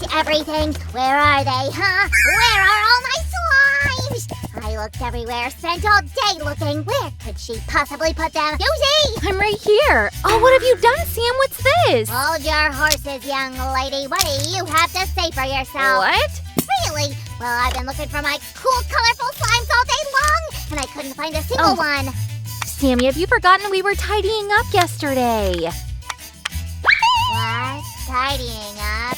checked everything. Where are they, huh? Where are all my slimes? I looked everywhere, spent all day looking. Where could she possibly put them? Susie! I'm right here. Oh, what have you done, Sam? What's this? Hold your horses, young lady. What do you have to say for yourself? What? Really? Well, I've been looking for my cool, colorful slimes all day long, and I couldn't find a single one. Sammy, have you forgotten we were tidying up yesterday? What? Tidying up?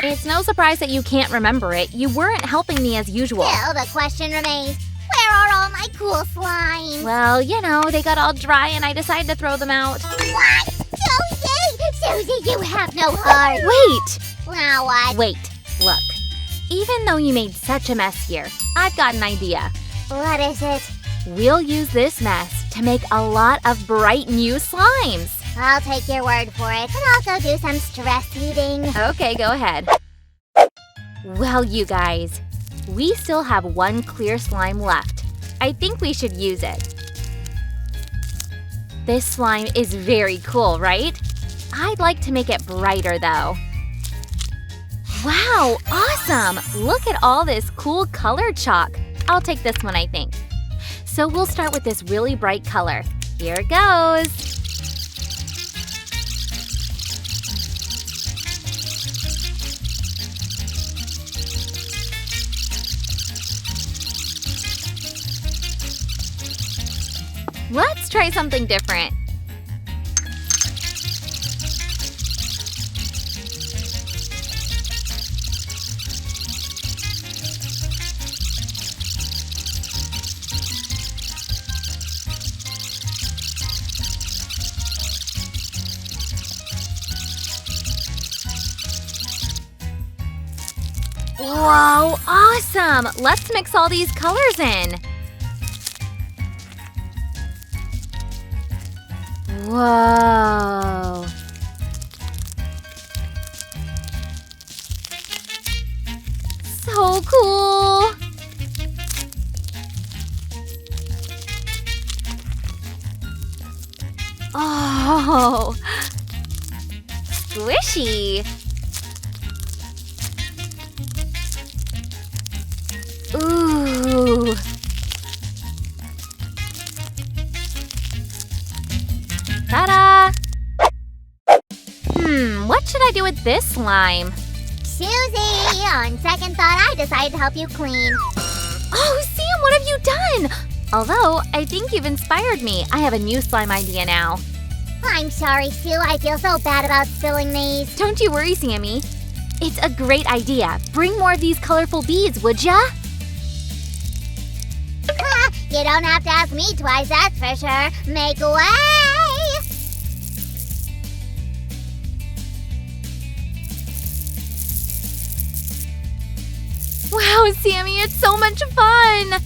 It's no surprise that you can't remember it. You weren't helping me as usual. Still, the question remains, where are all my cool slimes? Well, you know, they got all dry and I decided to throw them out. What? Susie! Susie, you have no heart! Wait! Now what? Wait, look. Even though you made such a mess here, I've got an idea. What is it? We'll use this mess to make a lot of bright new slimes. I'll take your word for it, but I'll go do some stress eating. Okay, go ahead. Well, you guys, we still have one clear slime left. I think we should use it. This slime is very cool, right? I'd like to make it brighter, though. Wow, awesome! Look at all this cool color chalk. I'll take this one, I think. So we'll start with this really bright color. Here it goes. Let's try something different. Whoa, awesome! Let's mix all these colors in. Whoa. So cool! Oh, squishy! Ooh! Ta-da! What should I do with this slime? Susie, on second thought, I decided to help you clean. Oh, Sam, what have you done? Although, I think you've inspired me. I have a new slime idea now. I'm sorry, Sue. I feel so bad about spilling these. Don't you worry, Sammy. It's a great idea. Bring more of these colorful beads, would ya? You don't have to ask me twice, that's for sure. Make way! Wow, Sammy, it's so much fun!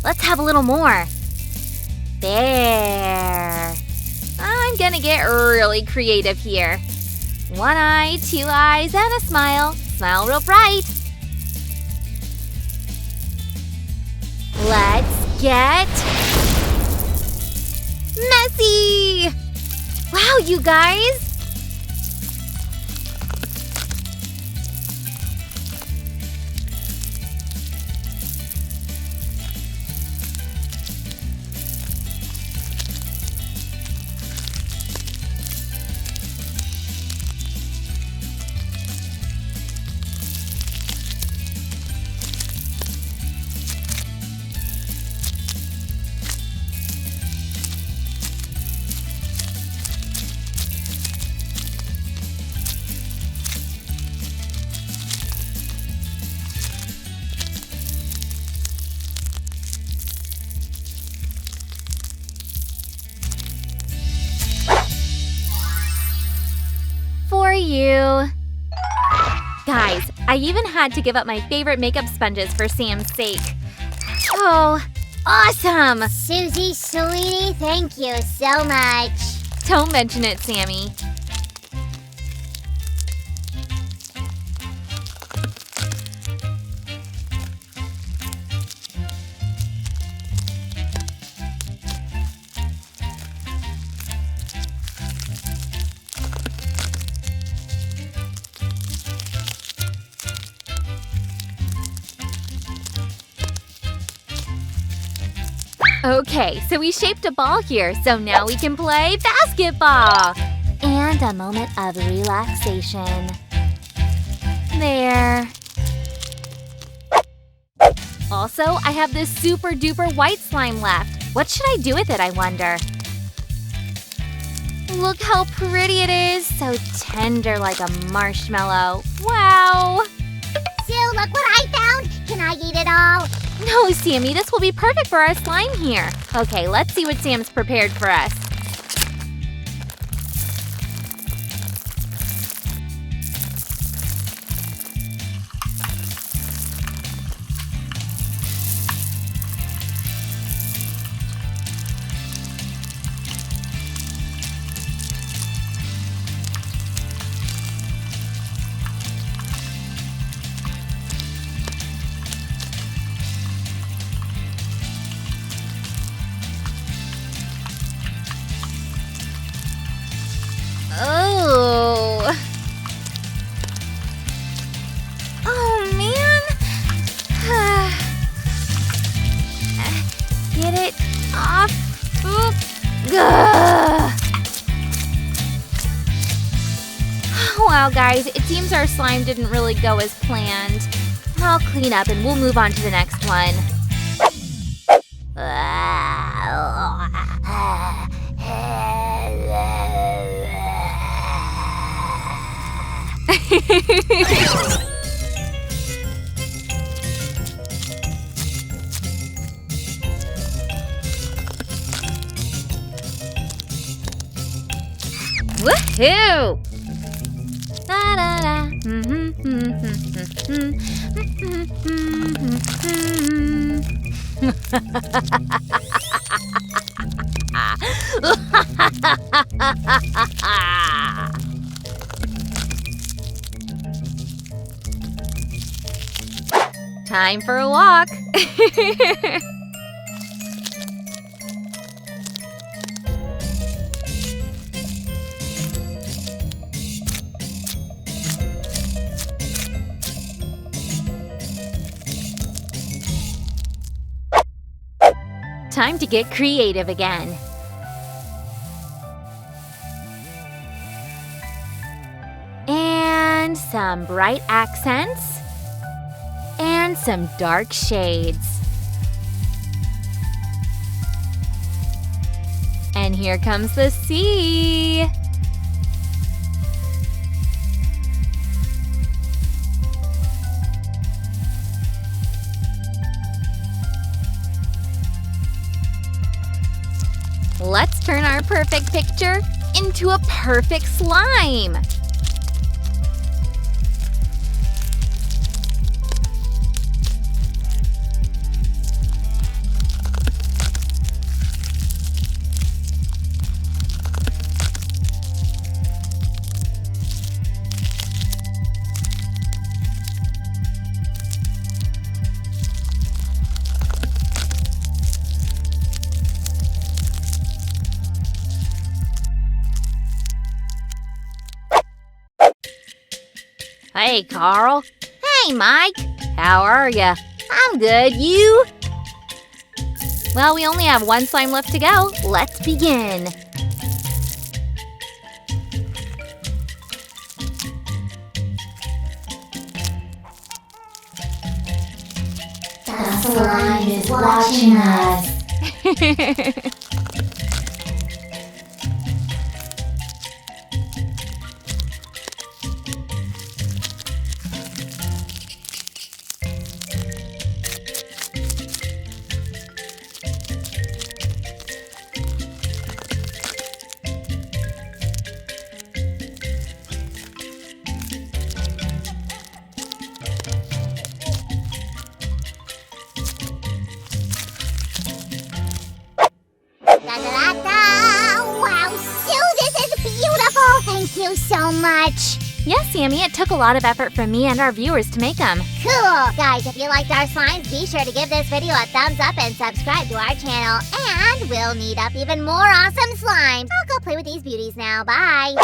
Let's have a little more. There. I'm gonna get really creative here. One eye, two eyes, and a smile. Smile real bright. Let's get messy! Wow, you guys! For you. Guys, I even had to give up my favorite makeup sponges for Sam's sake. Oh, awesome! Susie, sweetie, thank you so much. Don't mention it, Sammy. Okay, so we shaped a ball here, so now we can play basketball. And a moment of relaxation. There. Also, I have this super duper white slime left. What should I do with it, I wonder? Look how pretty it is. So tender like a marshmallow. Wow! Sue, look what I found! Can I eat it all? No, Sammy, this will be perfect for our slime here. Okay, let's see what Sam's prepared for us. Oh. Oh, man. Get it off. Oop. Gah. Wow, guys, it seems our slime didn't really go as planned. I'll clean up and we'll move on to the next one. Woohoo! Da da da. Time for a walk. Time to get creative again. And some bright accents. And some dark shades. And here comes the sea. Let's turn our perfect picture into a perfect slime. Hey, Carl. Hey, Mike. How are ya? I'm good. You? Well, we only have one slime left to go. Let's begin. The slime is watching us. Wow, Sue, this is beautiful! Thank you so much! Yes, Sammy, it took a lot of effort from me and our viewers to make them. Cool! Guys, if you liked our slimes, be sure to give this video a thumbs up and subscribe to our channel. And we'll need up even more awesome slimes. I'll go play with these beauties now. Bye!